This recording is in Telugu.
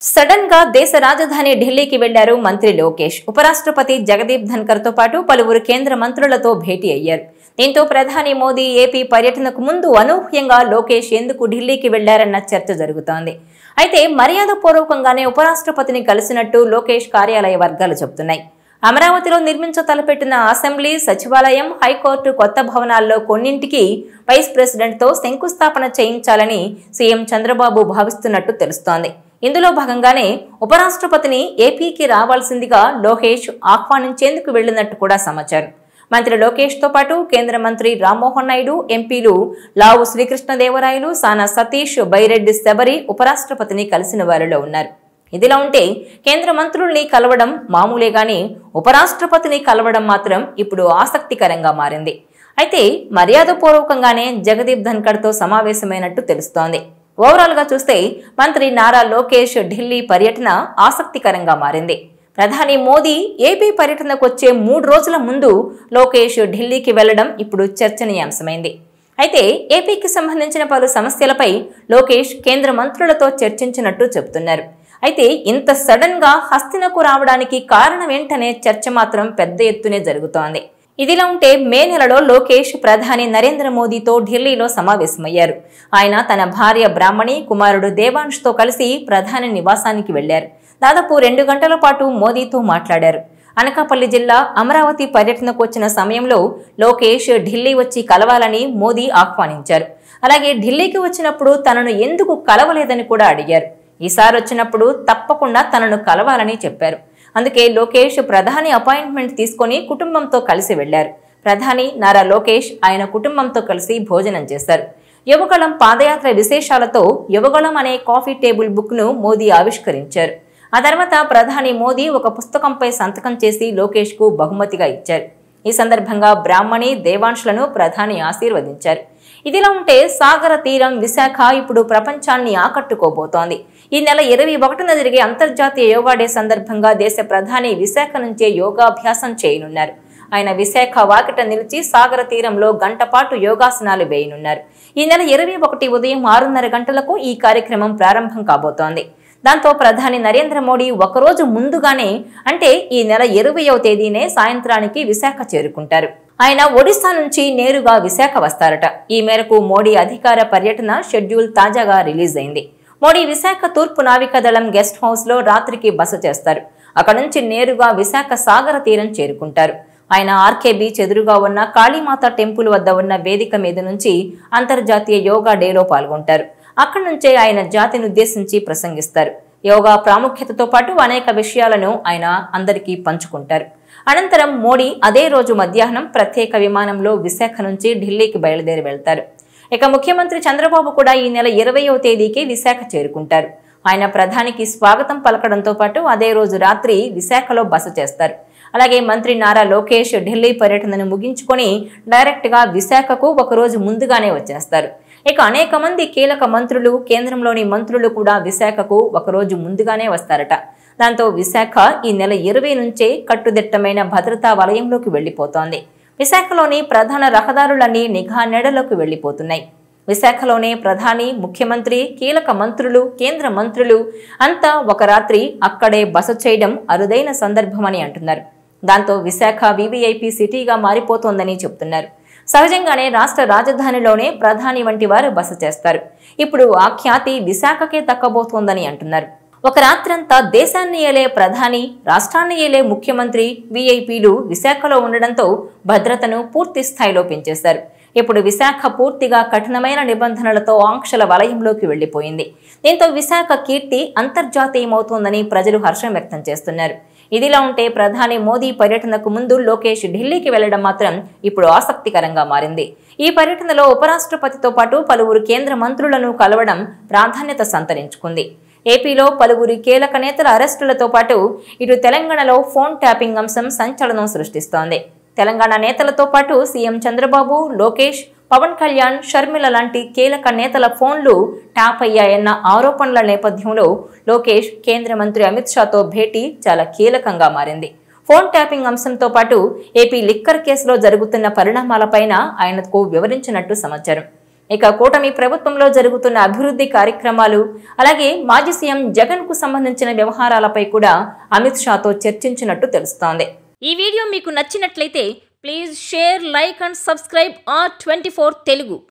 సడన్ గా దేశ రాజధాని ఢిల్లీకి వెళ్లారు మంత్రి లోకేష్. ఉపరాష్ట్రపతి జగదీప్ ధన్కర్ తో పాటు పలువురు కేంద్ర మంత్రులతో భేటీ అయ్యారు. దీంతో ప్రధాని మోదీ ఏపీ పర్యటనకు ముందు అనూహ్యంగా లోకేష్ ఎందుకు ఢిల్లీకి వెళ్లారన్న చర్చ జరుగుతోంది. అయితే మర్యాదపూర్వకంగానే ఉపరాష్ట్రపతిని కలిసినట్టు లోకేష్ కార్యాలయ వర్గాలు చెబుతున్నాయి. అమరావతిలో నిర్మించ తలపెట్టిన అసెంబ్లీ, సచివాలయం, హైకోర్టు కొత్త భవనాల్లో కొన్నింటికి వైస్ ప్రెసిడెంట్ తో శంకుస్థాపన చేయించాలని సీఎం చంద్రబాబు భావిస్తున్నట్టు తెలుస్తోంది. ఇందులో భాగంగానే ఉపరాష్ట్రపతిని ఏపీకి రావాల్సిందిగా లోకేష్ ఆహ్వానించేందుకు వెళ్లినట్టు కూడా సమాచారం. మంత్రి లోకేష్ తో పాటు కేంద్ర మంత్రి రామ్మోహన్ నాయుడు, ఎంపీలు లావు శ్రీకృష్ణదేవరాయలు, సానా సతీష్, బైరెడ్డి శబరి ఉపరాష్ట్రపతిని కలిసిన వారిలో ఉన్నారు. ఇదిలా ఉంటే కేంద్ర మంత్రుల్ని కలవడం మామూలే గాని ఉపరాష్ట్రపతిని కలవడం మాత్రం ఇప్పుడు ఆసక్తికరంగా మారింది. అయితే మర్యాదపూర్వకంగానే జగదీప్ ధన్కర్ తో సమావేశమైనట్టు తెలుస్తోంది. ఓవరాల్ గా చూస్తే మంత్రి నారా లోకేష్ ఢిల్లీ పర్యటన ఆసక్తికరంగా మారింది. ప్రధాని మోదీ ఏపీ పర్యటనకు వచ్చే 3 రోజుల ముందు లోకేష్ ఢిల్లీకి వెళ్లడం ఇప్పుడు చర్చనీయాంశమైంది. అయితే ఏపీకి సంబంధించిన పలు సమస్యలపై లోకేష్ కేంద్ర మంత్రులతో చర్చించినట్టు చెబుతున్నారు. అయితే ఇంత సడన్ గా హస్తినకు రావడానికి కారణం ఏంటనే చర్చ మాత్రం పెద్ద ఎత్తునే జరుగుతోంది. ఇదిలా ఉంటే మే నెలలో లోకేష్ ప్రధాని నరేంద్ర మోదీతో ఢిల్లీలో సమావేశమయ్యారు. ఆయన తన భార్య బ్రాహ్మణి, కుమారుడు దేవాంష్ తో కలిసి ప్రధాని నివాసానికి వెళ్లారు. దాదాపు 2 గంటల పాటు మోదీతో మాట్లాడారు. అనకాపల్లి జిల్లా అమరావతి పర్యటనకు వచ్చిన సమయంలో లోకేష్ ఢిల్లీ వచ్చి కలవాలని మోదీ ఆహ్వానించారు. అలాగే ఢిల్లీకి వచ్చినప్పుడు తనను ఎందుకు కలవలేదని కూడా అడిగారు. ఈసారి వచ్చినప్పుడు తప్పకుండా తనను కలవాలని చెప్పారు. అందుకే లోకేష్ ప్రధాని అపాయింట్మెంట్ తీసుకుని కుటుంబంతో కలిసి వెళ్లారు. ప్రధాని నారా లోకేష్ ఆయన కుటుంబంతో కలిసి భోజనం చేశారు. యువగళం పాదయాత్ర విశేషాలతో యువగళం అనే కాఫీ టేబుల్ బుక్ ను మోదీ ఆవిష్కరించారు. ఆ తర్వాత ప్రధాని మోదీ ఒక పుస్తకంపై సంతకం చేసి లోకేష్ కు బహుమతిగా ఇచ్చారు. ఈ సందర్భంగా బ్రాహ్మణి, దేవాంష్లను ప్రధాని ఆశీర్వదించారు. ఇదిలా ఉంటే సాగర తీరం విశాఖ ఇప్పుడు ప్రపంచాన్ని ఆకట్టుకోబోతోంది. ఈ నెల 21న జరిగే అంతర్జాతీయ యోగా డే సందర్భంగా దేశ ప్రధాని విశాఖ నుంచే యోగాభ్యాసం చేయనున్నారు. ఆయన విశాఖ వాకిట నిలిచి సాగర తీరంలో గంట పాటు యోగాసనాలు వేయనున్నారు. ఈ నెల 21 ఉదయం 6:30 గంటలకు ఈ కార్యక్రమం ప్రారంభం కాబోతోంది. దాంతో ప్రధాని నరేంద్ర మోడీ ఒకరోజు ముందుగానే అంటే ఈ నెల 20వ తేదీనే సాయంత్రానికి విశాఖ చేరుకుంటారు. ఆయన ఒడిశా నుంచి నేరుగా విశాఖ వస్తారట. ఈ మేరకు మోడీ అధికార పర్యటన షెడ్యూల్ తాజాగా రిలీజ్ అయింది. మోడీ విశాఖ తూర్పు నావికాదళం గెస్ట్ హౌస్ లో రాత్రికి బస చేస్తారు. అక్కడ నుంచి నేరుగా విశాఖ సాగర తీరం చేరుకుంటారు. ఆయన ఆర్కే బీచ్ ఎదురుగా ఉన్న కాళీమాత టెంపుల్ వద్ద ఉన్న వేదిక మీద నుంచి అంతర్జాతీయ యోగా డేలో పాల్గొంటారు. అక్కడి నుంచే ఆయన జాతిని ఉద్దేశించి ప్రసంగిస్తారు. యోగా ప్రాముఖ్యతతో పాటు అనేక విషయాలను ఆయన అందరికీ పంచుకుంటారు. అనంతరం మోడీ అదే రోజు మధ్యాహ్నం ప్రత్యేక విమానంలో విశాఖ నుంచి ఢిల్లీకి బయలుదేరి వెళ్తారు. ఇక ముఖ్యమంత్రి చంద్రబాబు కూడా ఈ నెల 20వ తేదీకి విశాఖ చేరుకుంటారు. ఆయన ప్రధానికి స్వాగతం పలకడంతో పాటు అదే రోజు రాత్రి విశాఖలో బస చేస్తారు. అలాగే మంత్రి నారా లోకేష్ ఢిల్లీ పర్యటనను ముగించుకొని డైరెక్ట్ గా విశాఖకు ఒకరోజు ముందుగానే వచ్చేస్తారు. ఇక అనేక మంది కీలక మంత్రులు, కేంద్రంలోని మంత్రులు కూడా విశాఖకు ఒకరోజు ముందుగానే వస్తారట. దాంతో విశాఖ ఈ నెల 20 నుంచే కట్టుదిట్టమైన భద్రతా వలయంలోకి వెళ్లిపోతోంది. విశాఖలోని ప్రధాన రహదారులన్నీ నిఘా నీడలోకి వెళ్లిపోతున్నాయి. విశాఖలోనే ప్రధాని, ముఖ్యమంత్రి, కీలక మంత్రులు, కేంద్ర మంత్రులు అంతా ఒక రాత్రి అక్కడే బస చేయడం అరుదైన సందర్భమని అంటున్నారు. దాంతో విశాఖ వీవీఐపీ సిటీగా మారిపోతోందని చెబుతున్నారు. సహజంగానే రాష్ట్ర రాజధానిలోనే ప్రధాని వంటి వారు బస చేస్తారు. ఇప్పుడు ఆ ఖ్యాతి విశాఖకే దక్కబోతోందని అంటున్నారు. ఒక రాత్రంతా దేశాన్ని ఏలే ప్రధాని, రాష్ట్రాన్ని ఏలే ముఖ్యమంత్రి, వీఐపీలు విశాఖలో ఉండడంతో భద్రతను పూర్తి స్థాయిలో పెంచేశారు. ఇప్పుడు విశాఖ పూర్తిగా కఠినమైన నిబంధనలతో ఆంక్షల వలయంలోకి వెళ్లిపోయింది. దీంతో విశాఖ కీర్తి అంతర్జాతీయమవుతోందని ప్రజలు హర్షం వ్యక్తం చేస్తున్నారు. ఇదిలా ఉంటే ప్రధాని మోదీ పర్యటనకు ముందు లోకేష్ ఢిల్లీకి వెళ్లడం మాత్రం ఇప్పుడు ఆసక్తికరంగా మారింది. ఈ పర్యటనలో ఉపరాష్ట్రపతితో పాటు పలువురు కేంద్ర మంత్రులను కలవడం ప్రాధాన్యత సంతరించుకుంది. ఏపీలో పలువురి కీలక నేతల అరెస్టులతో పాటు ఇటు తెలంగాణలో ఫోన్ ట్యాపింగ్ అంశం సంచలనం సృష్టిస్తోంది. తెలంగాణ నేతలతో పాటు సీఎం చంద్రబాబు, లోకేష్, పవన్ కళ్యాణ్, షర్మిల లాంటి కీలక నేతల ఫోన్లు ట్యాప్ అయ్యాయన్న ఆరోపణల నేపథ్యంలో లోకేష్ కేంద్ర మంత్రి అమిత్ షాతో భేటీ చాలా కీలకంగా మారింది. ఫోన్ ట్యాపింగ్ అంశంతో పాటు ఏపీ లిక్కర్ కేసులో జరుగుతున్న పరిణామాలపైన ఆయనకు వివరించినట్టు సమాచారం. ఇక కూటమి ప్రభుత్వంలో జరుగుతున్న అభివృద్ధి కార్యక్రమాలు అలాగే మాజీ సీఎం జగన్ కు సంబంధించిన వ్యవహారాలపై కూడా అమిత్ షాతో చర్చించినట్టు తెలుస్తోంది. ఈ వీడియో మీకు నచ్చినట్లయితే please share, like and subscribe R24 Telugu.